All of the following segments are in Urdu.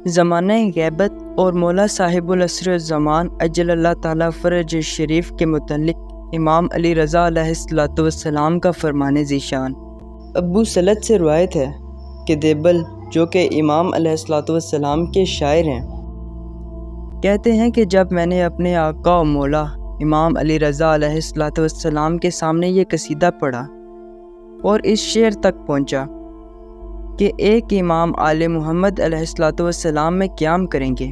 زمانہ غیبت اور مولا صاحب العصر الزمان اجل اللہ تعالیٰ فرج شریف کے متعلق امام علی رضا علیہ السلام کا فرمان ذیشان۔ ابو سلط سے روایت ہے کہ دیبل جو کہ امام علیہ السلام کے شاعر ہیں کہتے ہیں کہ جب میں نے اپنے آقا و مولا امام علی رضا علیہ السلام کے سامنے یہ قصیدہ پڑھا اور اس شعر تک پہنچا کہ ایک امام آل محمد علیہ السلام میں قیام کریں گے،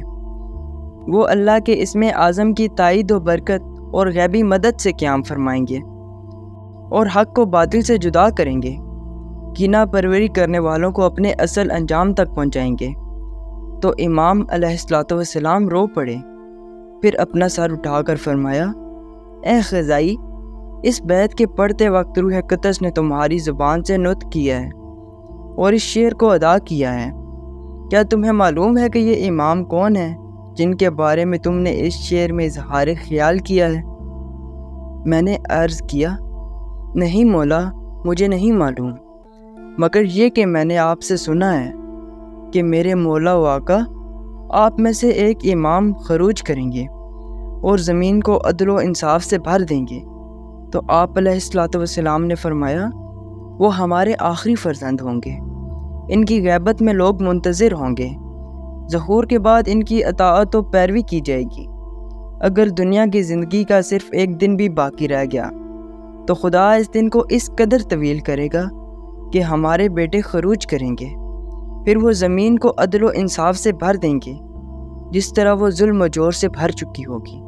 وہ اللہ کے اسم اعظم کی تائید و برکت اور غیبی مدد سے قیام فرمائیں گے اور حق کو باطل سے جدا کریں گے، کینہ پروری کرنے والوں کو اپنے اصل انجام تک پہنچائیں گے۔ تو امام علیہ السلام رو پڑے، پھر اپنا سر اٹھا کر فرمایا، اے خزائی، اس بیت کے پڑھتے وقت روح قدس نے تمہاری زبان سے نطق کیا ہے اور اس شعر کو ادا کیا ہے۔ کیا تمہیں معلوم ہے کہ یہ امام کون ہیں جن کے بارے میں تم نے اس شعر میں اظہار خیال کیا ہے؟ میں نے عرض کیا، نہیں مولا، مجھے نہیں معلوم، مگر یہ کہ میں نے آپ سے سنا ہے کہ میرے مولا و آقا آپ میں سے ایک امام خروج کریں گے اور زمین کو عدل و انصاف سے بھر دیں گے۔ تو آپ علیہ السلام نے فرمایا، وہ ہمارے آخری فرزند ہوں گے، ان کی غیبت میں لوگ منتظر ہوں گے، ظہور کے بعد ان کی اطاعت و پیروی کی جائے گی۔ اگر دنیا کی زندگی کا صرف ایک دن بھی باقی رہ گیا تو خدا اس دن کو اس قدر طویل کرے گا کہ ہمارے بیٹے خروج کریں گے، پھر وہ زمین کو عدل و انصاف سے بھر دیں گے جس طرح وہ ظلم و جور سے بھر چکی ہوگی۔